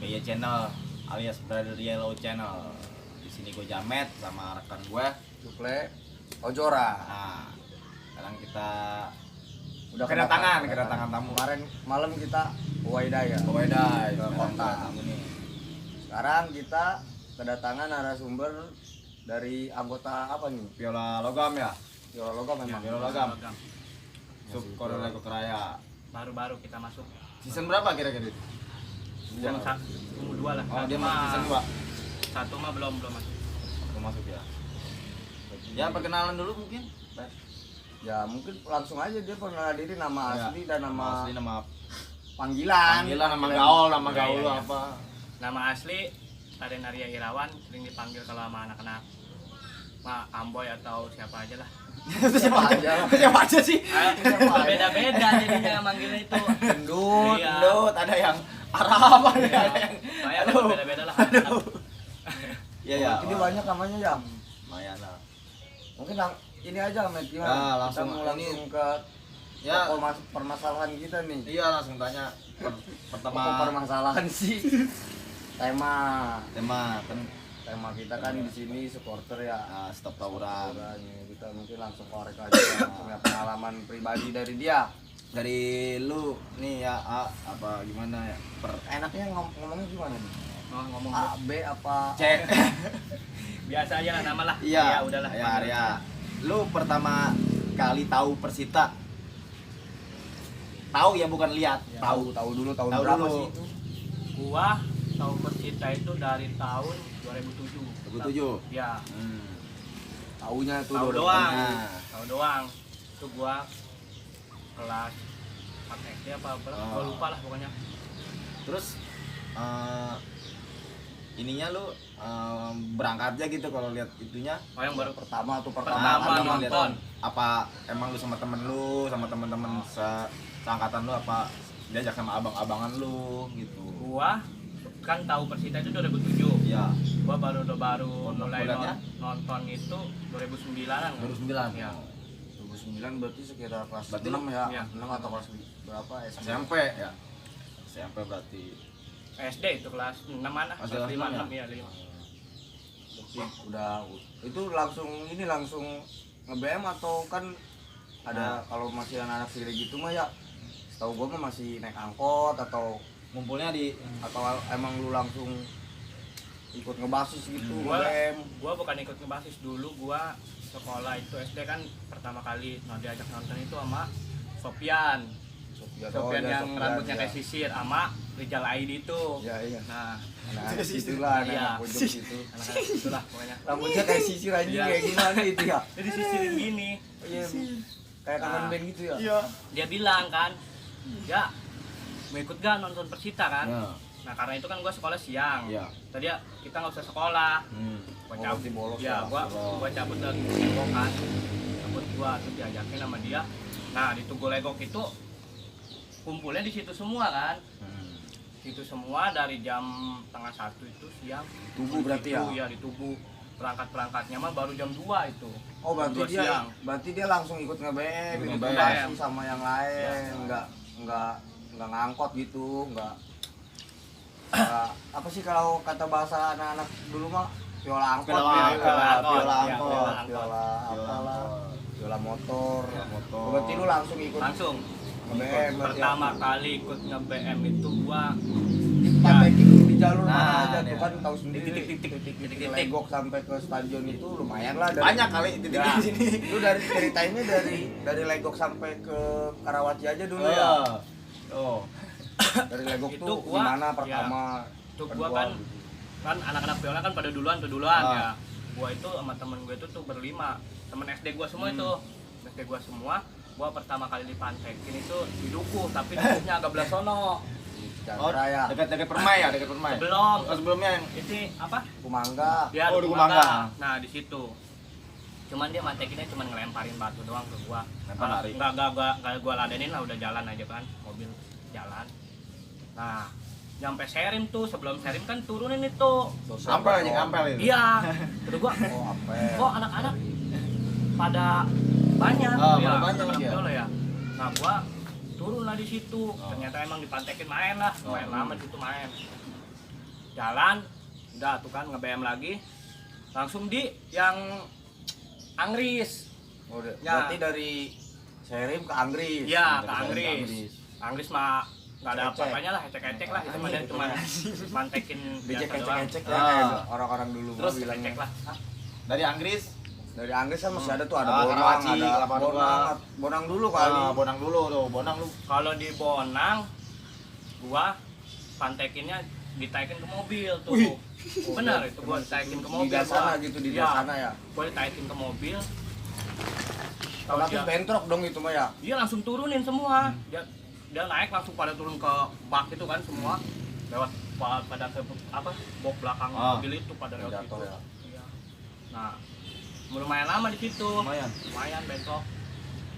BY Channel alias Brother Yellow Channel. Di sini gue Jamet sama rekan gue Suple Ojora. Nah, sekarang kita Udah kedatangan tamu. Kemarin malam kita Uwaidaya. Uwaidaya ke kota. tamu nih. Sekarang kita kedatangan narasumber dari anggota apa nih? Viola Logam ya? Viola Logam memang. Viola Logam. Sub Korel Lego Keraya. Baru-baru kita masuk. Season berapa kira-kira itu? Yang dua lah. Oh, dia masuk season 2. Satu mah belum masuk. Aku masuk ya. Ya perkenalan dulu mungkin. Ya mungkin langsung aja dia perkenalan diri, nama Ya, asli dan nama nama panggilan. nama gaul, nama Ya, gaul ya, lu ya. apa? Nama asli Raden Arya Irawan, sering dipanggil kalau sama anak-anak Amboy atau siapa aja lah. Siapa aja? Siapa aja sih? Beda-beda jadinya manggilnya itu. Gendut. Iya. Gendut, ada yang Arab, ada Iya. yang Banyak Aduh. beda-beda lah. Iya ya. Ini banyak namanya ya. Lumayan lah. Mungkin ini aja Met, gimana? Ya, langsung kita mau ini. langsung ke Ya. pokok permasalahan kita nih. Iya langsung tanya. Pokok Pertama permasalahan sih. Tema tema kita kan di sini supporter ya. stop tawuran. Kita mungkin langsung korek aja ya, punya pengalaman pribadi dari dia. Dari lu nih ya apa gimana ya? Enaknya ngomongnya gimana nih? Ngomong A, B apa? C. biasa aja lah nama lah. Iya. Ya udahlah. Ya, Arya. Lu pertama kali tahu Persita? Tahu ya bukan lihat. Ya. Tahu. Tahu dulu tahun Tahu berapa dulu. sih itu? Gua tahu Persita itu dari tahun 2007. 2007. Ya. Taunya tuh Tahu 2000. doang. Nah. Tahu doang. Itu gua kelas 4 SD apa berapa? Oh. Gua lupa lah pokoknya. Terus ininya lu berangkatnya gitu kalau lihat itunya Oh yang baru Pertama Pertama lu lihat nonton. apa emang lu sama temen lu sama temen-temen seangkatan lu apa diajak sama abang-abangan lu gitu. gua kan tahu Persita itu 2007. Iya. Gua baru mulai Bulannya? nonton itu 2009-an. 2009. Ya. 2009 berarti sekitar kelas Berarti 6 ya. iya. 6 atau kelas berapa SMP? SMP ya. SMP berarti SD itu kelas 6-an lah. Masih Kelas kelas 5 enam 6 ya 5. Udah itu langsung nge-BM atau kan ada kalau masih anak-anak sendiri gitu mah ya. Setahu gua mah masih naik angkot atau ngumpulnya di emang lu langsung ikut ngebasis gitu Gua nge-BM. gua bukan ikut ngebasis dulu, gua sekolah itu SD kan pertama kali diajak nonton itu sama Sofian Oh, ya, yang rambutnya kayak sisir sama Rizal Aidi itu. Ya iya. Nah, Anak-anak situlah, Iya. anak pojok situ. anak-anak itulah pokoknya. Rambutnya kayak sisir aja Iya. kayak gimana itu ya? Jadi sisirin gini. Iya. Kayak kangen band gitu ya. Iya. Dia bilang kan, "Ya, mau ikut gak nonton Persita kan?" Ya. Nah, karena itu kan gua sekolah siang. Iya. Tadi ya kita nggak usah sekolah. Gua Oh, cabut berarti bolos ya, ya, gua cabut dari legok kan. Cabut gua terus diajakin sama dia. Nah, di Tugu Legok itu kumpulnya di situ semua kan. Itu semua dari jam setengah 1 itu siang. Tugu berarti ya? Iya, di Tugu. Berangkat-berangkatnya mah baru jam 2 itu. Oh berarti Jam 2 siang. dia langsung ikut nge-BM, Ikut ikut nge-BM. ngebasi sama yang lain, Ya. nggak ngangkot gitu, nggak apa sih kalau kata bahasa anak-anak dulu mah viola angkot, Viola ya, angkot, viola viola angkot, angkot, viola apalah, viola motor. Viola motor. Berarti lu langsung ikut Langsung nge-BM berarti ya? pertama kali ikut nge-BM itu gua Patekin di jalur Nah, mana aja iya. tuh kan tahu sendiri. Titik-titik. Legok sampai ke stadion itu lumayan lah dari Banyak kali titik Ya. di sini. Lu dari ceritainnya dari Legok sampai ke Karawaci aja dulu ya. Oh. Dari Legok Itu tuh gua, gimana pertama? Itu kedua, gua kan gitu. kan anak-anak viola kan pada duluan ya. Gua itu sama temen gue itu tuh berlima. Temen SD gua semua itu. SD gua semua. Gua pertama kali dipantekin itu di Dukuh, tapi dukuhnya agak belah sono. Oh, Raya, dekat-dekat Permai ya, dekat Permai. Sebelum Oh, sebelumnya yang itu apa? Kumangga. Dia Oh, di Dukuh Mangga. Kumangga. Nah, di situ. Cuman dia mantekinnya cuman ngelemparin batu doang ke gua. Lempar lari. Enggak gua ladenin lah, udah jalan aja kan. Mobil jalan. Nah, nyampe Serim tuh, sebelum Serim kan turunin itu. ampel aja, ampel itu. Iya. Terus gua, Oh, apa? kok anak-anak pada banyak Oh, ya, pada banyak, anak-anak iya. viola ya. Nah, gua turun lah di situ. Ternyata emang dipantekin main lah, main lama di situ main. jalan udah tuh kan nge-BM lagi langsung di yang Anggris. Oh, Ya. berarti dari Serim ke Anggris. Iya, ke Dari Serim Anggris. Anggris mah nggak ada Ecek. apa-apanya lah, ecek-ecek lah, itu mah dia cuma mantekin Dicek biasa doang. ecek ya Ah. kayak orang-orang dulu Terus mah bilangnya. Ecek lah. Dari Anggris Dari Anggris kan masih ada tuh, ada Ah, Bonang, Karawaci, ada Kelapa Dua. Bonang, Bonang dulu kali. Bonang dulu tuh, Bonang lu. Kalau di Bonang, gua pantekinnya ditaikin ke mobil tuh. Wih. Benar itu gua ditaikin ke mobil. Di sana gua. gitu, di Iya, sana ya. Gua ditaikin ke mobil. Otomatis dia- bentrok dong itu mah ya. Dia langsung turunin semua. Dia naik langsung pada turun ke bak itu kan semua. Lewat pada ke apa? Bok belakang Ah. mobil itu pada lewat Jatuh itu. ya. Iya. Nah, lumayan lama di situ. Lumayan. Lumayan bentrok.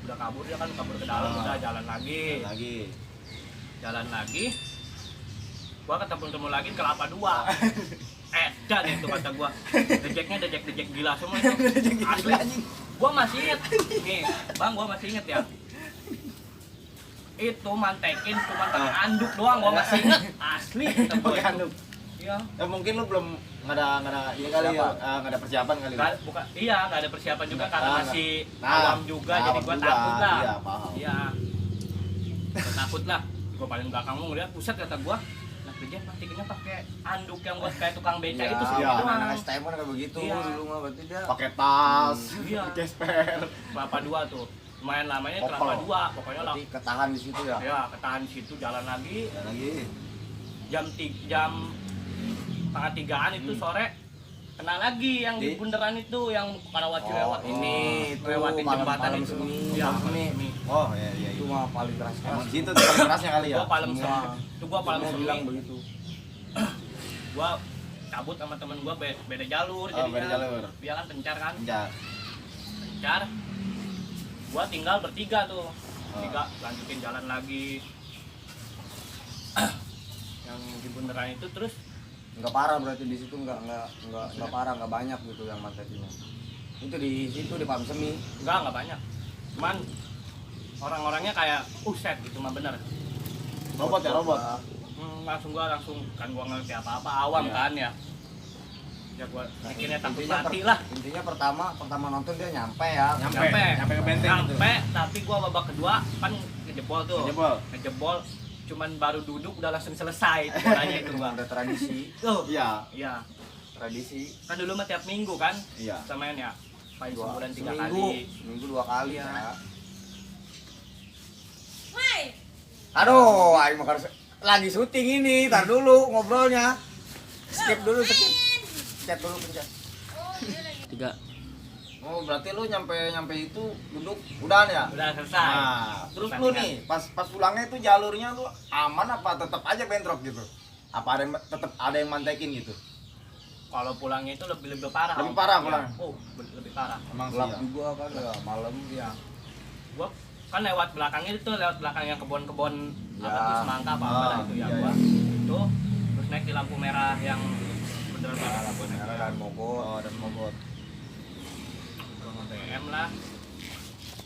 Udah kabur dia kan kabur ke dalam, Ah. udah jalan lagi. Jalan lagi. Gua ketemu lagi ke Kelapa Dua. Dan itu kata gua. Dejeknya dejek gila semua itu. Asli. Gua masih inget. Nih, Bang, gua masih inget ya. Itu mantekin cuma pakai anduk doang, gua masih inget. Asli kata gua Pakai itu. anduk. Iya. Ya mungkin lu belum nggak ada ini kali ya, nggak ada persiapan kali. Nggak ada persiapan juga karena Nah, masih nah, awam juga, jadi awam gua juga. takut lah. Iya, paham. Iya. Gua takut lah. Gua paling belakang lu ngeliat, pusat kata gua. Nah, kerjaan mantekinnya pakai anduk yang buat kayak tukang beca itu sih. iya. Anak STM kan kayak begitu Iya. dulu mah, berarti dia Pakai tas, Iya. pakai spare. Kelapa Dua tuh. Lumayan lamanya Kopel. Kelapa Dua, pokoknya lah. berarti ketahan di situ ya. Ya, ketahan di situ jalan lagi Dan lagi. jam setengah tigaan itu sore kena lagi yang di Di? bundaran itu yang Karawaci lewat ini itu lewatin jembatan malam itu. semi. Iya, Malam malam semi. semi. Oh iya iya. Itu iya. mah paling keras. Emang situ tuh paling kerasnya kali ya. Gua paling Semua. semi. Itu gua paling Semua semi. bilang begitu. Gua cabut sama temen gua beda jalur Oh, jadinya. beda jalur. Dia kan pencar kan. Enggak. Pencar. Gua tinggal bertiga tuh. Oh. Tiga lanjutin jalan lagi. Yang di bundaran itu terus Enggak parah berarti di situ enggak parah, enggak banyak gitu yang mantekinnya. Itu di situ di Pam Semi. enggak banyak. Cuman orang-orangnya kayak set gitu mah bener. Robot ya, robot. Langsung kan gua ngerti apa-apa awam Iya. kan ya. Ya gua mikirnya takut Intinya mati lah. Intinya pertama nonton dia nyampe ya. Nyampe ke benteng gitu. Nyampe, tapi gua babak kedua kan ngejebol tuh. Ngejebol. Ngejebol cuman baru duduk udah langsung selesai itu bolanya itu gua. Udah tradisi, Tuh. Iya. Iya. tradisi. Kan dulu mah tiap minggu kan Iya. kita main ya. Paling Dua, sebulan 3 seminggu, kali. seminggu 2 kali Iya. ya. Aduh, aing mah harus lagi syuting ini, tar dulu ngobrolnya. Skip dulu, skip. Pencet dulu, pencet. 3. Oh, berarti lu nyampe itu duduk udahan ya? Udah selesai. Nah, terus lu nih pas pulangnya itu jalurnya lu aman apa tetap aja bentrok gitu? Apa ada tetap ada yang mantekin gitu? Kalau pulangnya itu lebih parah. Lebih parah Iya. pulang? Oh, lebih parah. Emang sih Gelap ya. juga kan ya, malam. Iya. Gua kan lewat belakangnya itu, lewat belakang yang kebon-kebon Ya. apa tuh semangka apa Ah, itu ya iya, gua. iya. Itu terus naik di lampu merah yang beneran Ya, banget lampu merah dan mogok. Oh, dan mogot. Gua BM lah.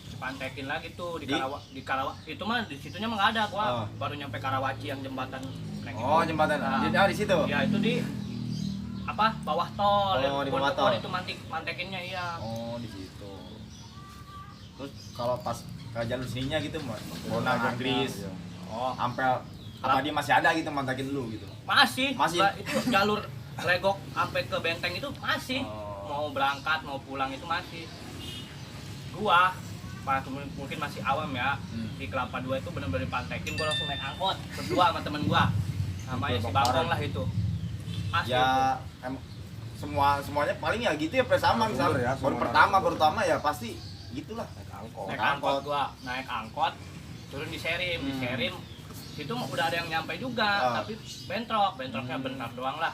Dipantekin lagi tuh Di? di Karawaci. Itu mah di situnya mah nggak ada gua. Oh. Baru nyampe Karawaci yang jembatan naik Oh, itu. jembatan. Nah. Di situ. Ya itu di apa bawah tol, Oh, di bawah kebon-kebon tol. itu mantekinnya iya. Oh, di situ. Terus kalau pas ke jalur sininya gitu, Bonang, Bonang, Anggris, iya. Oh, Ampel, apa dia masih ada gitu mantekin lu gitu? masih. Masih? Itu jalur legok sampai ke benteng itu masih. Oh. Mau berangkat mau pulang itu masih. Gua mungkin masih awam ya. Di Kelapa Dua itu benar-benar dipantekin, gua langsung naik angkot berdua sama temen gua. Namanya si Bangkong lah itu. Asli itu. Ya semuanya paling ya gitu ya sama Sumber misalnya ya, baru semua pertama ya pasti gitulah. Naik angkot. naik Naik angkot angkot. gua naik angkot turun di Serim itu mah udah ada yang nyampe juga Oh. tapi bentroknya benar doang lah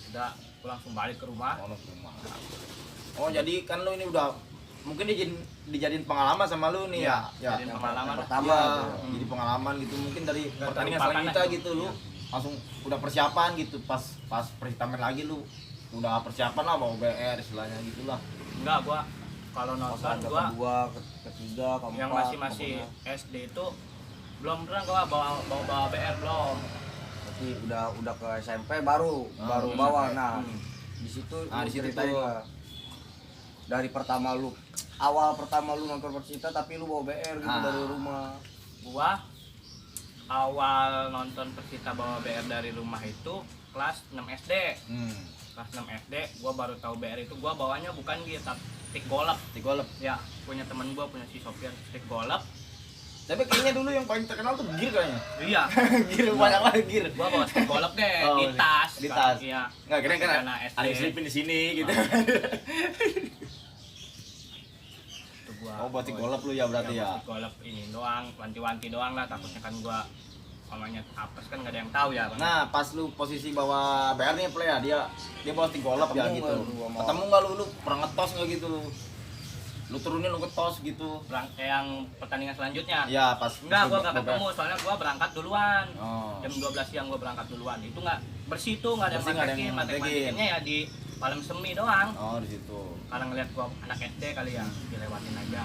udah gua langsung balik ke rumah. Oh, jadi kan lu ini udah mungkin dijadiin pengalaman sama lu nih ya. Ya. Jadiin pengalaman lah. pertama. Iya, tuh. jadi pengalaman gitu mungkin dari Nggak pertandingan terlupakan selanjutnya lah. gitu lu Iya. langsung udah persiapan gitu pas perhitaman lagi lu udah persiapan lah mau BR istilahnya gitulah. Enggak, gua kalau Pas nonton ada gua kedua, ketiga, keempat. yang masih pokoknya. SD itu belum pernah gua bawa BR belum. masih udah ke SMP baru bawa. Nah, di situ Ah, lu di situ ceritain tuh. lah. Dari awal pertama lu nonton Persita tapi lu bawa BR gitu Ah. dari rumah. Gua awal nonton Persita bawa BR dari rumah itu kelas 6 SD. Kelas 6 SD gua baru tahu BR itu. Gua bawanya bukan gitu, tapi stick golep. Di golep. Ya, punya temen gua, punya si Sofian, stick golep. Tapi kayaknya dulu yang paling terkenal tuh gear kayaknya. Iya. Gear banyak banget gear. Gua bawa stick golep deh Oh, di tas. di tas. Iya. Enggak keren kan? Anak SD. Ada yang selipin di sini gitu. Itu gua. Oh, buat stick golep lu ya berarti ya. Stick golep ini doang, wanti-wanti doang lah, takutnya kan gua namanya apes kan nggak ada yang tahu ya, Bang. Nah, pas lu posisi bawa BR nih play ya, dia bawa stick golep ya Ketemu gitu. nggak lu sama- Ketemu enggak lu pernah ngetos enggak gitu? Lu turunin lu ngetos gitu. Yang pertandingan selanjutnya. Ya, pas Enggak, gua nggak BR. ketemu, soalnya gua berangkat duluan. Oh. Jam 12 siang gua berangkat duluan. Itu nggak bersih tuh, nggak ada yang Bersih, nggak ada yang mantekin, mantekin. mantekinnya ya di Palem Semi doang. Oh, di situ. Karena ngeliat gua anak SD kali ya, dilewatin aja.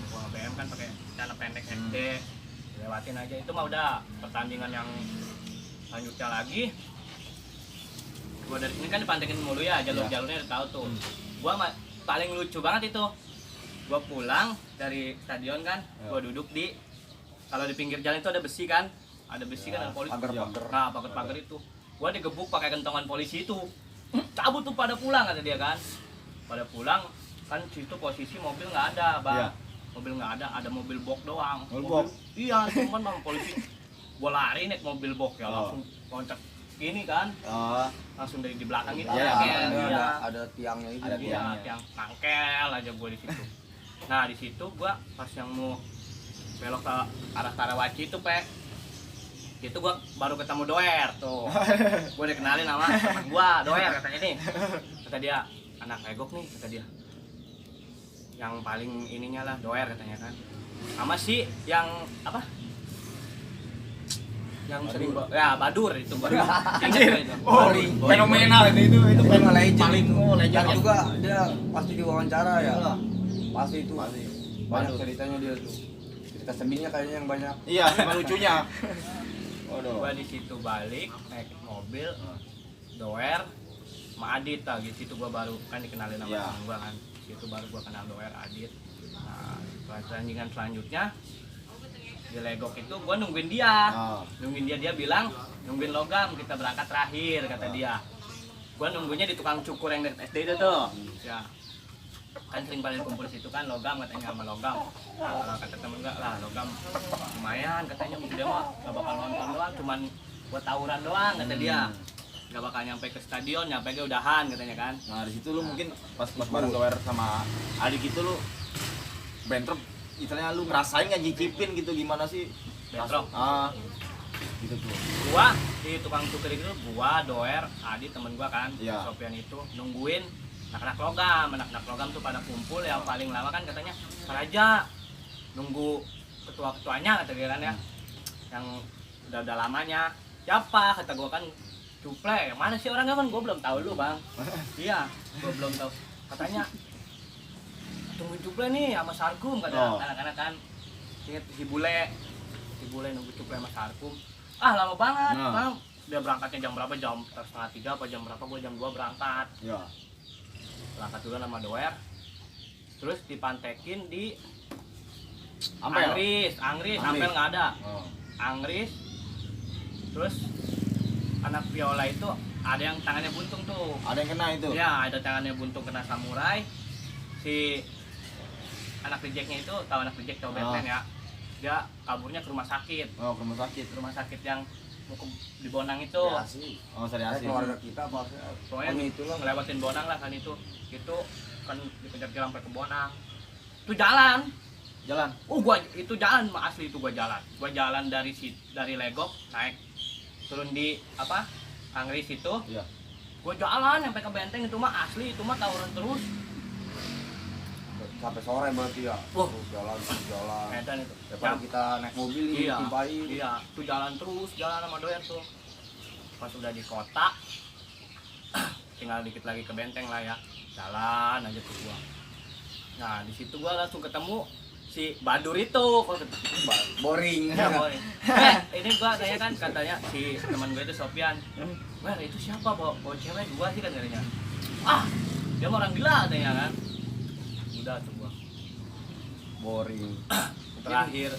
Gua BM kan pakai celana pendek SD, dilewatin aja. Itu mah udah pertandingan yang selanjutnya lagi. Gua dari sini kan dipantekin mulu ya, jalur-jalurnya udah tahu tuh. Gua paling lucu banget itu. Gua pulang dari stadion kan, gua duduk di, kalau di pinggir jalan itu ada besi kan, ada besi kan, ada polisi. Pagar-pagar. Nah, pagar-pagar itu. Gua digebuk pakai kentongan polisi itu. Cabut tuh pada pulang kata dia kan. Pada pulang kan situ posisi mobil nggak ada, Bang. Iya. Mobil nggak ada mobil box doang. Mobil box? Iya, cuman bang polisi. Gua lari naik mobil box ya, Oh. langsung loncat ini kan, Oh, langsung dari di belakang itu. Iya, Ada tiangnya itu. Ada Iya, tiangnya. tiang nangkel aja gue di situ. Nah di situ gue pas yang mau belok ke arah Karawaci itu itu gue baru ketemu Doer tuh. Gue dikenalin sama teman gue, Doer katanya nih. Kata dia, anak legok nih kata dia. Yang paling ininya lah Doer katanya kan. Sama si yang apa? Yang sering ya Badur itu Badur. Oh, fenomenal itu Itu legend paling itu. legend. Dan juga dia pasti diwawancara ya. Iyalah. Pasti itu. Pasti. Banyak Waduh. ceritanya dia tuh. Cerita sedihnya kayaknya yang banyak. Iya, sama lucunya. Waduh. Gua di situ balik naik mobil Doer sama Adit lah gitu. Situ gua baru kan dikenalin sama Iya. temen gua kan. Situ baru gua kenal Doer, Adit. Nah, pertandingan selanjutnya di Legok itu gua nungguin dia. Oh. Nungguin dia bilang nungguin logam kita berangkat terakhir kata dia. Gua nunggunya di tukang cukur yang dekat SD itu tuh. Ya. Kan sering pada kumpul situ kan logam katanya sama logam. Nah, kata temen gua lah logam lumayan katanya dia mah gak bakal nonton doang cuman buat tawuran doang kata dia. Gak bakal nyampe ke stadion, nyampe ke udahan katanya kan. Nah, di situ lu mungkin pas bareng Doer sama adik itu lu bentrok, istilahnya lu ngerasain nggak nyicipin gitu gimana sih? Bentrok. Ah, gitu tuh. Gua di tukang cukur itu gua, Doer, Adi temen gua kan, Iya. Sofian itu nungguin anak-anak logam tuh pada kumpul yang paling lama kan katanya Raja nunggu ketua-ketuanya kata dia kan ya, yang udah lamanya siapa kata gua kan Cuple, yang mana sih orangnya kan gua belum tahu lu bang. Iya, gua belum tahu katanya tunggu Cuple nih sama Sarkum kata Oh. anak-anak kan. Ingat si bule nunggu Cuple sama Sarkum. Ah lama banget Nah. bang. Dia berangkatnya jam berapa? Jam 2:30 apa jam berapa? Gua jam 2 berangkat. Ya. Berangkat dulu sama Doer. Terus dipantekin di Ampel. Anggris, Anggris. Ampel nggak ada. Oh. Anggris. Terus anak viola itu ada yang tangannya buntung tuh. Ada yang kena itu. Ya, ada tangannya buntung kena samurai. Si anak rejeknya itu, tahu anak rejek tahu Batman ya. Dia kaburnya ke rumah sakit. Oh, ke rumah sakit. Rumah sakit yang di Bonang itu. Asli. Oh, sari Kayak asli. keluarga kita apa? Pokoknya itulah. ngelewatin Bonang lah kan itu. Itu kan dikejar-kejar sampai ke Bonang. Itu jalan. Jalan. Gua itu jalan asli itu gua jalan. Gua jalan dari Legok naik turun di apa? Anggris itu. Iya. Gua jalan sampai ke Benteng itu mah asli itu mah tawuran terus. Sampai sore berarti ya. Wah. Terus jalan. Edan itu. Daripada kita naik mobil ini Iya, timpain. iya, itu jalan terus, jalan sama Doyan tuh. Pas udah di kota, tinggal dikit lagi ke Benteng lah ya, jalan aja tuh gua. Nah di situ gua langsung ketemu si Badur itu Boring. ya, boy. Ini gua tanya kan, katanya si teman gue itu Sofian. Wah, itu siapa bawa cewek dua sih kan katanya. Ah, dia mah orang gila katanya kan. Udah tuh gua. Boring. Terakhir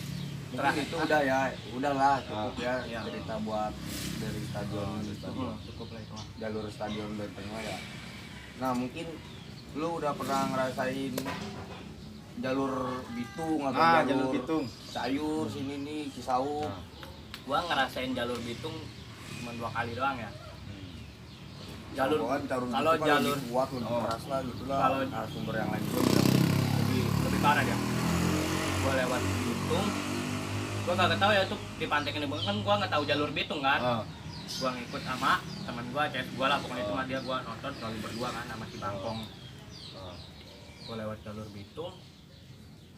Mungkin itu udah ya, udahlah cukup ya iya. cerita buat dari stadion cukup lah itu mah. jalur stadion Benteng ya. Nah mungkin lu udah pernah ngerasain jalur Bitung atau Jalur Bitung. Sayur sini nih Cisauk. Gua ngerasain jalur Bitung cuma 2 kali doang ya. Jalur kalau jalur kuat lebih keras lah gitulah. Kalau sumber yang lain gua bilang lebih parah dia. Gua lewat Bitung, gua kagak tahu ya itu di pantai ini kan gua nggak tahu jalur Bitung kan. Gua ngikut sama teman gua, cewek gua lah pokoknya itu mah dia gua nonton selalu berdua kan sama si Bangkong. Gua lewat jalur Bitung,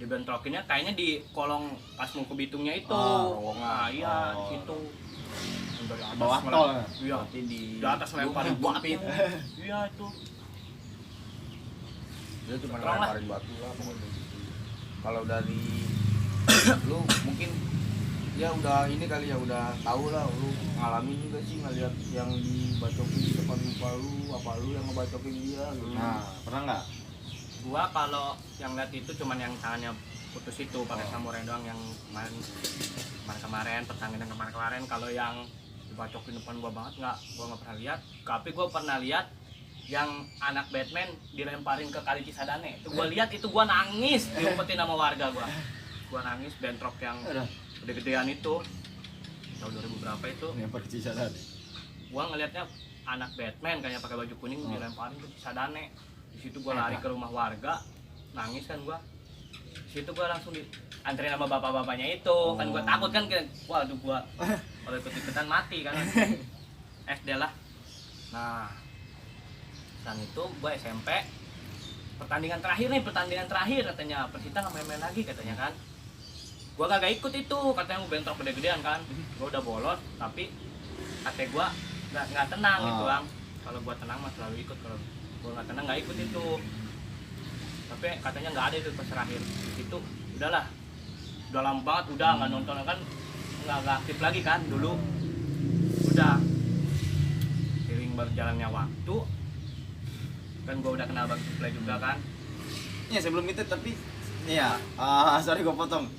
dibentrokinnya kayaknya di kolong pas mau ke Bitungnya itu. Terowongan. Nah, iya di situ. Dari atas Bawah malah- tol. Iya, Nanti di atas lemparin batu. Iya itu. dia cuma Terang lah. lemparin batu lah pokoknya gitu. Kalau dari lu mungkin ya udah ini kali ya udah tahu lah lu ngalamin juga sih ngeliat yang dibacokin di depan muka lu apa lu yang ngebacokin dia gitu. Nah, pernah nggak? Gua kalau yang lihat itu cuman yang tangannya putus itu pakai samurai doang yang kemarin pertandingan kemarin kalau yang dibacokin depan gua banget gua nggak pernah lihat, tapi gua pernah lihat yang anak Batman dilemparin ke kali Cisadane itu gua lihat, itu gua nangis diumpetin sama warga. Gua nangis bentrok yang gede-gedean itu tahun 2000 berapa itu. Lempar ke Cisadane. Gua ngelihatnya anak Batman kayaknya pakai baju kuning dilemparin ke Cisadane. Di situ gua lari ke rumah warga, nangis kan gua. Di situ gua langsung dianterin sama bapak-bapaknya itu. Kan gua takut kan, waduh gua kalau ikut-ikutan mati kan. SD lah. Nah, dan itu gua SMP pertandingan terakhir katanya Persita nggak main-main lagi katanya kan. Gua kagak ikut itu, katanya mau bentrok gede-gedean kan. Gua udah bolos, tapi hati gua nggak tenang gitu bang. Kalau gua tenang mah selalu ikut, kalau gua nggak tenang nggak ikut itu. Tapi katanya nggak ada itu pas terakhir itu, udahlah, udah lama banget udah nggak nonton kan, nggak aktif lagi kan dulu. Udah seiring berjalannya waktu kan gua udah kenal Bang Suplai juga kan. Ya sebelum itu tapi ya, sorry gue potong.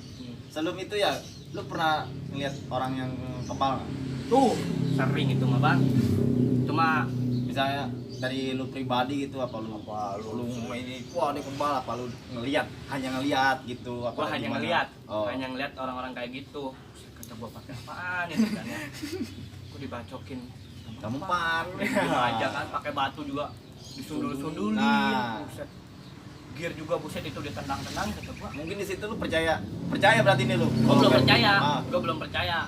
Sebelum itu ya, lu pernah ngeliat orang yang kepal nggak? Tuh sering itu mah bang, cuma Misalnya dari lu pribadi gitu, apa lu ini, wah ini kebal, apa lu hanya ngeliat gitu? Apa gua hanya gimana? ngeliat, Oh. hanya ngeliat orang-orang kayak gitu. Kata gua pakai apaan ya kan ya? Gua dibacokin Gampang. Diem aja kan, pakai batu juga disundul-sundulin. Nah. Buset. Gear juga buset itu ditendang-tendang kata gua. Mungkin di situ lu percaya berarti ini lu. Gua belum percaya, Ah. gua belum percaya.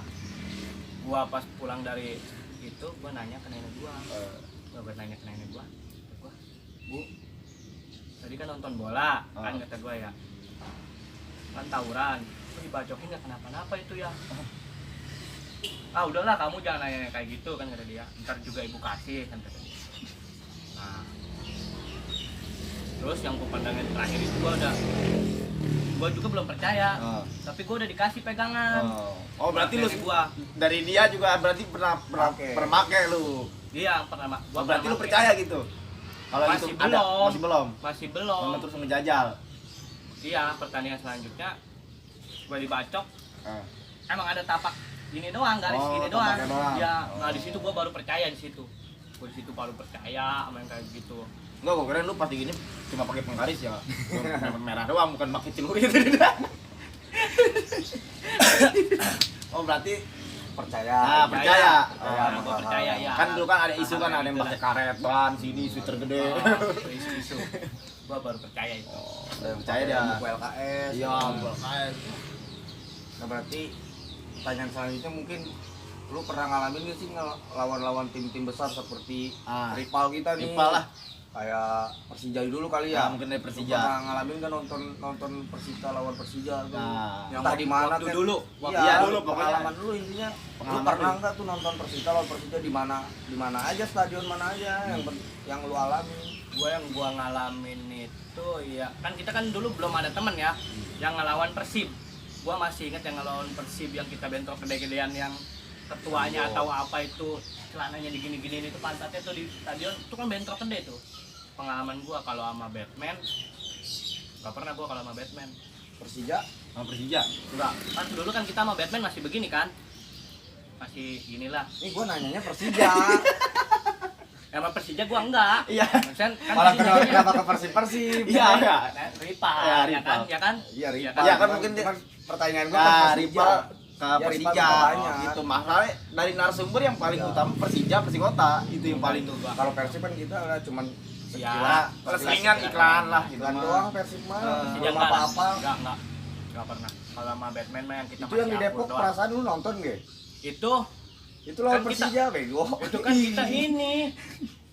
Gua pas pulang dari itu gua nanya ke nenek gua. Gua nanya ke nenek gua. Kata gua, "Bu, tadi kan nonton bola, kan kata gua ya. Kan tawuran, kok dibacokin nggak kenapa-napa itu ya." Ah udahlah kamu jangan nanya kayak gitu kan kata dia. Ntar juga ibu kasih kan kata dia. Nah, terus yang pemandangin terakhir itu gua juga belum percaya. Tapi gua udah dikasih pegangan. Oh berarti lu Dari gua. dari dia juga berarti pernah bermakai lu. Iya pernah. Oh, berarti lu percaya gitu? Kalau Masih itu ada, belum. masih belum. Masih belum. Terus ngejajal. Iya, pertandingan selanjutnya gua dibacok. Emang ada tapak gini doang, garis Oh, gini doang. tapaknya doang. Ya, nah Oh. di situ gua baru percaya di situ. Gua di situ baru percaya sama yang kayak gitu. Enggak, gua kira lu pasti gini cuma pakai penggaris ya. Merah doang, bukan pakai celurit. Oh, berarti Percaya. percaya. Gua percaya ya. Kan dulu kan ada isu kan ada yang pakai karet ban sini isu tergede. Isu-isu. Gua baru percaya itu. Percaya dia. buku LKS. Iya, karet. Nah berarti pertanyaan selanjutnya mungkin lu pernah ngalamin gak sih lawan-lawan tim-tim besar seperti rival kita nih? Rival lah. kayak Persija dulu kali Ya, ya. mungkin dari Lu Persija. pernah ngalamin kan nonton Persita lawan Persija tuh. Nah, Entah di mana waktu kan. dulu. Iya, dulu pokoknya. pengalaman dulu intinya. Pengalaman Lu pernah dulu. enggak tuh nonton Persita lawan Persija di mana aja, stadion mana aja yang lu alami? Gua ngalamin itu ya kan kita kan dulu belum ada temen ya yang ngelawan Persib. Gua masih ingat yang ngelawan Persib yang kita bentrok gede-gedean yang ketuanya atau apa itu celananya digini-giniin itu pantatnya tuh di stadion itu kan bentrok gede tuh. Pengalaman gua kalau sama Batman nggak pernah gua kalau sama Batman. Persija sama Persija. Enggak, kan dulu kan kita sama Batman masih begini kan. Masih inilah. nih gua nanyanya Persija. Sama Persija gua enggak. Iya. Kan Malah Persija- kenapa ke Persib? Iya, iya. Rival, Ya, ya kan? rival. Ya kan? Iya, Ya rival. Iya, kan mungkin Cuman pertanyaan gua Nah, ke Persija. rival ke Ya, Persija rival banyak. gitu. Masalahnya dari narasumber yang paling Iya. utama Persija, Persikota itu yang paling Itu gua. Kalau Persib kan kita lah cuman Ya, sekilas Selingan iklan lah gitu iklan mah. doang Persib mah. Persija Belum enggak, apa-apa. enggak pernah. Kalau sama Batman mah yang kita Itu yang di masih Depok akur doang. perasaan lu nonton gak? Itu Itu lawan Kan kita- Persija bego. itu kan kita ini.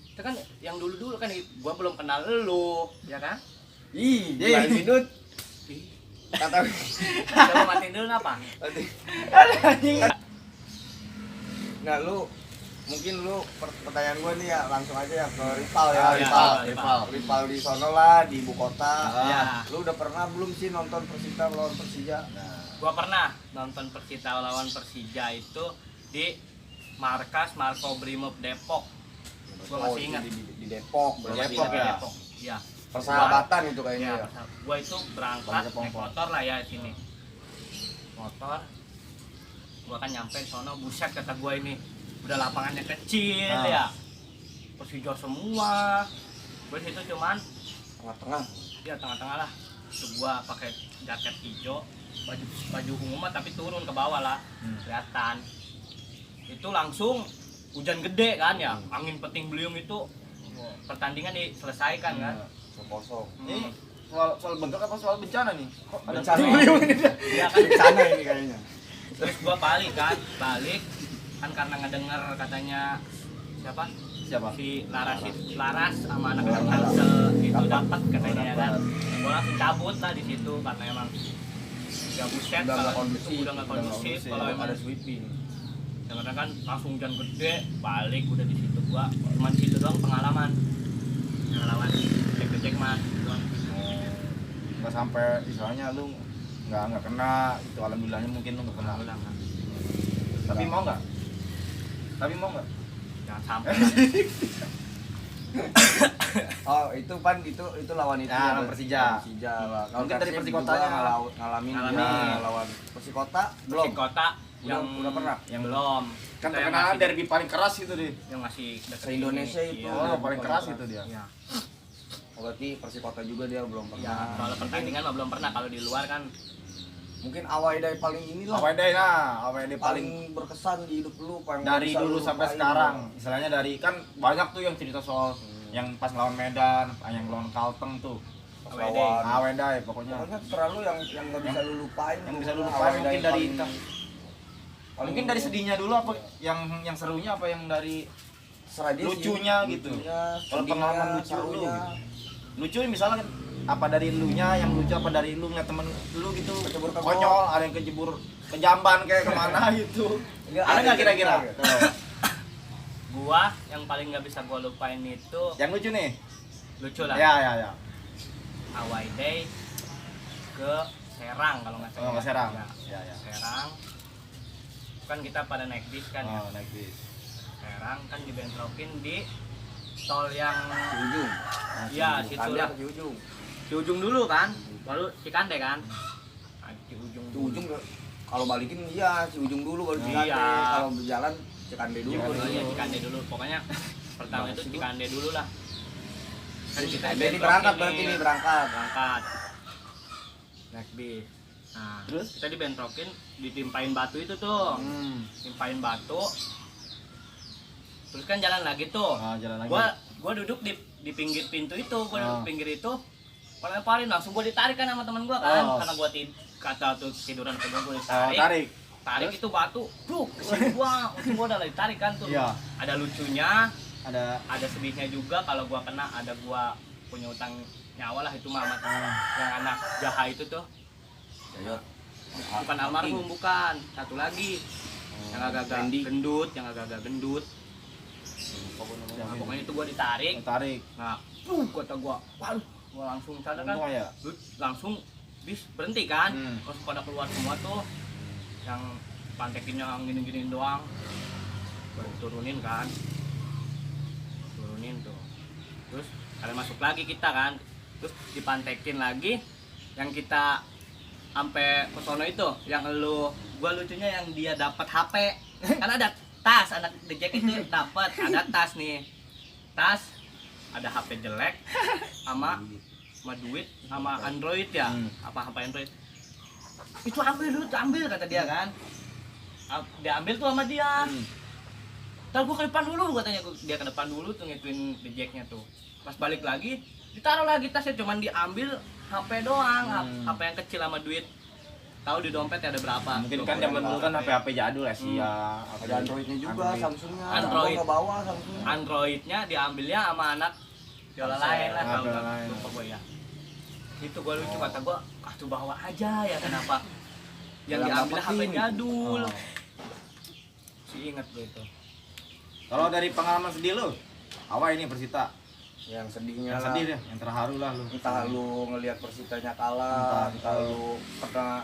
Kita kan yang dulu-dulu kan gua belum kenal lu, ya kan? Ih, Iya. gila Bidut. Kata Coba matiin dulu apa? Nah, lu mungkin lu pertanyaan gua nih ya langsung aja ya ke rival ya, Ah, rival. iya, rival. Rival di sono lah di ibu kota. Ya. Lu udah pernah belum sih nonton Persita lawan Persija? Gua pernah nonton Persita lawan Persija itu di markas Marko Brimob Depok. Gua masih ingat. Di Depok, Gua berarti masih ingat Depok ya? Depok. Iya. Persahabatan itu kayaknya Ya, ya. gua itu berangkat Balik ke naik Pongpong. motor lah ya sini. Motor. Gua kan nyampe sono, buset kata gua ini. Udah lapangannya kecil Ah. ya. Persija semua. Gua situ cuman Tengah-tengah. ya tengah-tengah lah. Itu gua pakai jaket hijau, baju ungu mah tapi turun ke bawah lah. Kelihatan. Itu langsung hujan gede kan ya. Angin peting beliung itu pertandingan diselesaikan kan. Kosong. Ini soal bentrok apa soal bencana nih? Kok ada Bencana. Iya kan. Bencana ini kayaknya. Terus gua balik kan karena ngedenger katanya siapa Siapa? si Laras sama anak-anak Tangsel itu dapat katanya ya kan. Gua langsung cabut lah di situ karena emang ya buset Udah nggak kalau kondusif, itu udah nggak kondusif kalau emang ada sweeping. karena kan langsung hujan gede balik udah di situ gua cuma di situ doang pengalaman cek mas doang. Nggak sampai istilahnya lu nggak kena itu, alhamdulillahnya mungkin lu nggak kena. Ulang kan. Tapi mau nggak? Tapi mau nggak? Jangan sampai Oh, itu pan itu lawan itu Ya, lawan Persija. Persija lah. Kalau Mungkin dari Persib Persikotanya. juga ngalamin Ngalamin. juga lawan Persikota belum. si kota yang Udah pernah? yang belum Kan Kita yang terkenal masih- derby paling keras itu deh. yang masih deket Se-Indonesia sini. itu. Iya. Oh, paling keras itu dia. Iya. Oh, berarti Persikota juga dia belum Ya, pernah. kalau pertandingan mah belum pernah, kalau di luar kan Mungkin awal dari paling inilah. Awal day nah, awal day paling paling berkesan di hidup lu paling dari bisa dulu lu sampai lupain. sekarang. Istilahnya dari kan banyak tuh yang cerita soal yang pas lawan Medan, yang lawan Kalteng tuh. Pas Awal lawan. Awal day pokoknya. Pokoknya terlalu yang nggak bisa lu lupain. Yang tuh. bisa lu Awal lupain mungkin dari mungkin dari sedihnya dulu apa yang serunya apa yang dari Seradi sih. lucunya gitu. Kalau sedihnya, pengalaman lucu lu serunya. gitu. Lucu misalnya kan apa dari elunya yang lucu, apa dari lu ngeliat temen lu gitu Kecebur ke konyol, ada yang kejebur ke jamban kayak kemana gitu. Enggak, Ada nggak kira-kira? gua yang paling nggak bisa gua lupain itu Yang lucu nih? lucu lah. Ya. Away day ke Serang kalau nggak salah. Oh, ke Serang. Ya, Ya. Serang. Kan kita pada naik bis kan ya. Oh, naik bis. Serang kan dibentrokin di tol yang Di ujung. Iya, situ Kandang lah. di ujung. Di ujung dulu kan, baru Cikande kan. Nah, di ujung Di ujung kalau balikin iya si ujung dulu baru Cikande. Iya. Kalau berjalan Cikande dulu. Cikande Oh, iya, dulu. Cikande dulu. Pokoknya pertama itu Cikande dulu lah. Kan kita Jadi bentrok berangkat ini. berarti nih berangkat. Berangkat. Naik bis. Nah, Terus? kita dibentrokin, ditimpain batu itu tuh. Timpain batu. Terus kan jalan lagi tuh. Ah, jalan lagi. Gua duduk di pinggir pintu itu, gua duduk Ah. pinggir itu. Lemparin langsung gua ditarik kan sama teman gua kan, Oh. karena gua kata tuh tiduran ke gua Oh, ditarik. tarik. Tarik itu batu, bruk, kesini gua, untung gua udah ditarik kan tuh. Iya. Ada lucunya, ada sedihnya juga kalau gua kena, ada gua punya utang nyawa lah itu mah sama yang anak jaha itu tuh. Yayot. Bukan almarhum, bukan, satu lagi yang agak-agak Randy. gendut, yang agak-agak gendut. Nah, pokoknya itu gua ditarik. Tarik. Nah, kata gua, waduh, gua langsung sadar kan, Untung ya. langsung bis berhenti kan, Hmm. terus pada keluar semua tuh, yang pantekinnya gini-gini doang, baru turunin kan, turunin tuh, terus ada masuk lagi kita kan, terus dipantekin lagi, yang kita sampai ke sono itu, yang gua lucunya yang dia dapat HP, kan ada tas, anak The Jack itu dapat, ada tas nih, tas, ada HP jelek, sama duit, sama Android ya, apa Android, itu ambil dulu, ambil kata dia kan, dia ambil tuh sama dia, ntar gua ke depan dulu katanya, dia ke depan dulu tuh ngituin The Jacknya tuh, pas balik lagi, ditaruh lagi tasnya, cuman diambil HP doang, HP yang kecil sama duit. Tahu di dompet ada berapa? Mungkin kan zaman dulu kan HP jadul Asia. Ada Androidnya juga, Android. Samsungnya. Android. Gua nggak bawa Samsung. Androidnya diambilnya sama anak viola lain lah, kalau viola nggak lain. lupa gue ya. Itu gue lucu, kata gue, tuh bawa aja ya, kenapa? Yang Yang diambil HP dapetin. jadul. Oh. Si inget gue itu. Kalau dari pengalaman sedih lu, apa ini Persita? Yang sedihnya Yang lah. sedih deh, yang terharu lah lu. Entah lu ngelihat Persitanya kalah, entah lu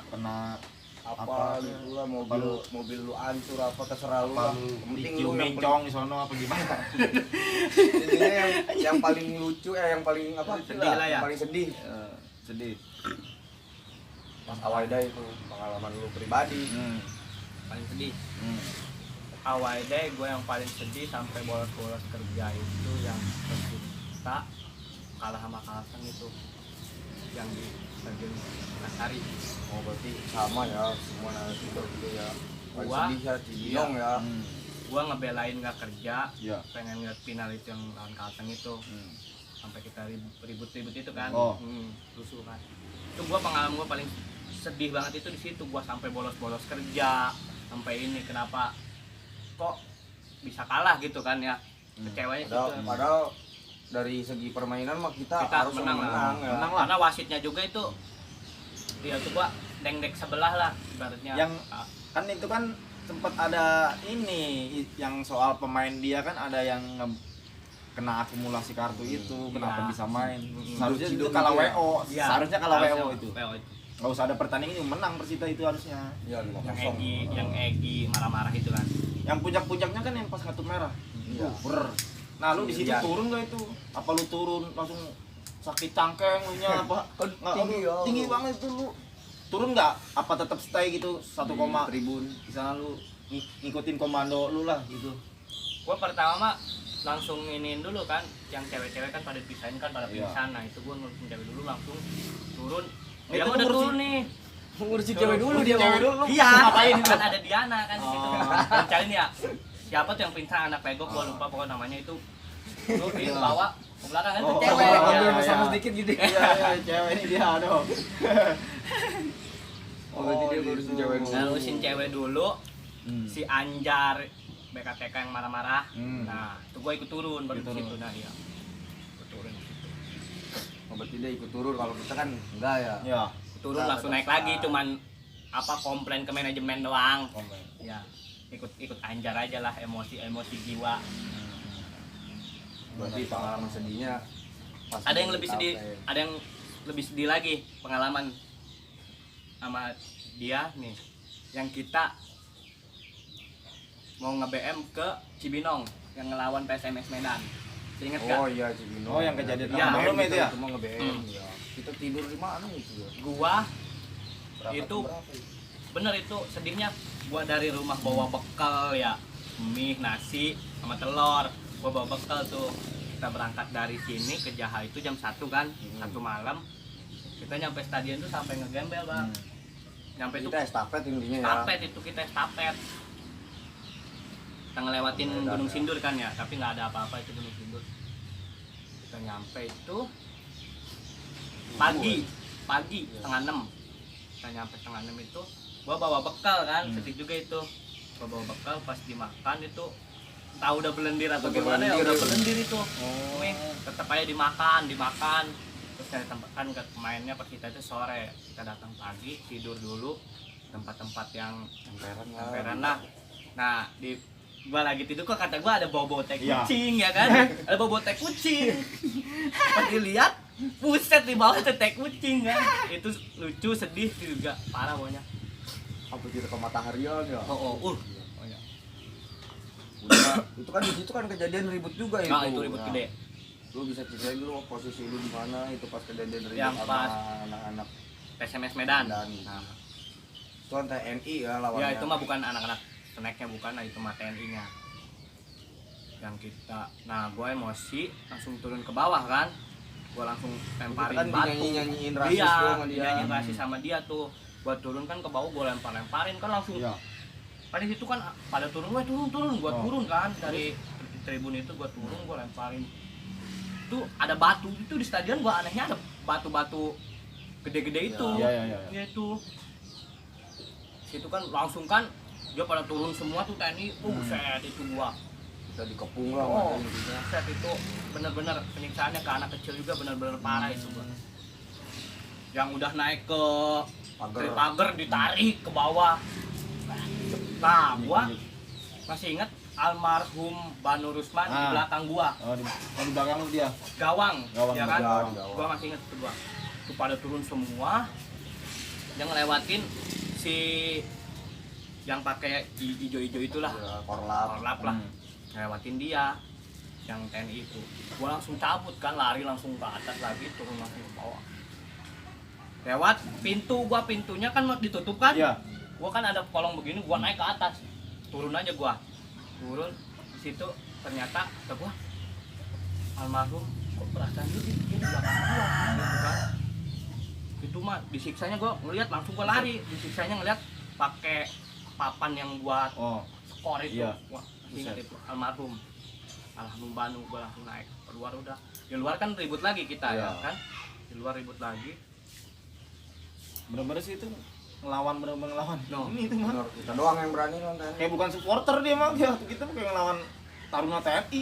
Kena apa apa, gitu lah, apa mobil lu hancur apa terserah lu apa lah. lu Yang penting dicium lu yang bencong di sono apa gimana? intinya yang paling lucu yang paling apa Sedih lah ya. yang paling sedih Sedih. pas Awaida itu pengalaman lu pribadi. Paling sedih. Hmm. Awal deh gue yang paling sedih sampai bolos-bolos kerja itu yang kita kalah sama Kalseng itu, yang di Stadion Nasari. Oh berarti sama ya semua narasumber gitu ya. Paling Gua- sedih ya Cibinong ya. Gue ngebelain nggak kerja, Iya. pengen lihat final itu yang lawan Kalseng itu, sampai kita ribut-ribut itu kan, Oh. rusuh kan. Itu gue pengalaman gue paling sedih banget itu di situ, gue sampai bolos-bolos kerja, sampai ini kenapa kok bisa kalah gitu kan ya, kecewanya Padahal, gitu. padahal dari segi permainan mah kita, Kita harus menang lah. menang ya. Menang lah. Karena wasitnya juga itu dia tuh gua deng-dek sebelah lah ibaratnya. Yang kan itu kan sempat ada ini yang soal pemain dia kan ada yang kena akumulasi kartu itu, kenapa Iya. bisa main. Hmm. Seharusnya itu Cido kalah gitu ya? WO. Iya, Seharusnya kalah harusnya WO itu. itu. Nggak usah ada pertandingan itu menang Persita itu harusnya. Iya Yang Egi marah-marah itu kan. Yang puncak-puncaknya kan yang pas kartu merah. Iya. Ber. Nah, lu di situ Iya. turun gak itu? Apa lu turun langsung sakit cangkeng lu nya apa? Nggak, tinggi ya. tinggi banget itu lu. Turun nggak? Apa tetap stay gitu 1 koma tribun. di sana lu ngikutin komando lu lah gitu. Gua pertama mah langsung iniin dulu kan, yang cewek-cewek kan pada pisahin kan, pada Iya. pingsan. Nah, itu gua ngurusin cewek dulu, langsung turun. Itu Dia lu udah ngurusin- turun nih. Ngurusin cewek dulu dia cewek mau. dulu. Iya, ngapain? kan ada Diana kan di situ. Oh. Dan cariin ya. Siapa tuh yang pingsan anak pegok, gua lupa pokoknya namanya itu. Lu di bawa ke belakang kan tuh Oh, cewek. oh, Ya. iya. sama sedikit gitu. Iya, cewek ini dia dong. Oh, berarti dia ngurusin cewek dulu. Ngurusin cewek dulu. Hmm. Si Anjar BKTK yang marah-marah. Hmm. Nah, itu gua ikut turun baru Ikut di situ. turun. Nah, iya. Ikut turun di situ. Oh, berarti dia ikut turun, kalau kita kan enggak ya. Ya. Turun Nah, langsung tetap naik lagi, start. cuman apa komplain ke manajemen doang. Komplain. Ya, ikut Anjar aja lah, emosi jiwa. Berarti pengalaman sedihnya pas Ada yang di lebih sedih, kafe. ada yang lebih sedih lagi pengalaman sama dia nih, yang kita mau nge-BM ke Cibinong yang ngelawan PSMS Medan. Ingat kan? Oh iya Cibinong. Oh, yang kejadian Iya. sama lu itu ya? Cuma nge-BM Hmm. ya. Kita tidur di mana itu ya? Gua Berapa Itu- jam berapa ya? bener itu sedihnya, gua dari rumah bawa bekal ya, mie, nasi, sama telur. Gua bawa bekal tuh, kita berangkat dari sini ke Jaha itu jam 1 kan, 1 malam. Kita nyampe stadion tuh sampai ngegembel bang. Nyampe itu Kita estafet intinya ya. estafet, itu kita estafet. Kita ngelewatin Medan, Gunung ya. Sindur kan ya, tapi nggak ada apa-apa itu Gunung Sindur. Kita nyampe itu pagi, setengah 6. Kita nyampe setengah 6 itu, gua bawa bekal kan, sedih juga itu. Gua bawa bekal, pas dimakan itu tahu udah belendir atau Udah gimana ya, belendir udah itu. belendir itu. Oh. Wih, tetap aja dimakan. Terus cari tempat kan mainnya pas kita itu sore, kita datang pagi tidur dulu tempat-tempat yang emperan lah. Nah di gua lagi tidur kok kata gua ada bau-bau teh Iya. kucing ya kan, ada bau-bau teh kucing. Pas dilihat, buset di bawah ada teh kucing kan, itu lucu sedih juga parah pokoknya. Apa kita ke mataharian ya? Oh ya. Udah, itu kan di situ kan kejadian ribut juga itu. Nah itu ribut Nah, gede. Lu bisa ceritain dulu posisi lu di mana itu pas kejadian ribut Yang sama pas anak-anak SMS Medan. dan Nah, itu kan TNI ya lawannya. ya itu mah bukan anak-anak snacknya bukan, nah itu mah TNI-nya. Yang kita, nah gue emosi langsung turun ke bawah kan, gue langsung lemparin kan batu. nyanyiin rasis Iya, tuh sama dia. dinyanyiin rasis sama dia tuh. Gue turun kan ke bawah, gue lemparin kan langsung. Iya. Pada situ kan pada turun, gue turun, gue Oh. turun kan dari tribun itu gue turun, gue lemparin. Itu ada batu itu di stadion, gue anehnya ada batu-batu gede-gede itu. Iya. Ya itu. Situ kan langsung kan dia pada turun semua tuh TNI, set itu gua. Kita dikepung lah Oh, sama dia. set itu bener-bener penyiksaannya ke anak kecil juga bener-bener parah itu gua. Yang udah naik ke pagar ditarik ke bawah. Nah, gua masih inget almarhum Banu Rusman di Ah. belakang gua, Oh, di belakang lu dia. gawang, Gawang, ya kan? gawang. Gua masih inget itu gua. Itu pada turun semua. Yang ngelewatin si yang pakai hijau-hijau itulah, Ya, korlap. korlap lah, ngelewatin dia yang TNI itu. Gua langsung cabut kan, lari langsung ke atas lagi, turun langsung ke bawah. Lewat pintu, gua pintunya kan ditutup kan, Iya. gua kan ada kolong begini, gua naik ke atas, turun aja gua, turun di situ ternyata kata gua almarhum kok perasaan lu di belakang gua gitu kan. Itu mah disiksanya gua ngelihat langsung gua lari, disiksanya ngelihat pakai papan yang buat Oh. skor itu. Iya. Wah, ingat itu almarhum Banu, gua langsung naik keluar udah. Di luar kan ribut lagi kita Iya. ya kan, di luar ribut lagi. Bener-bener sih itu ngelawan, bener-bener ngelawan. No. Ini itu mah. Bener, kita doang yang berani nonton. Kayak bukan supporter dia mah, ya kita kayak ngelawan Taruna TNI.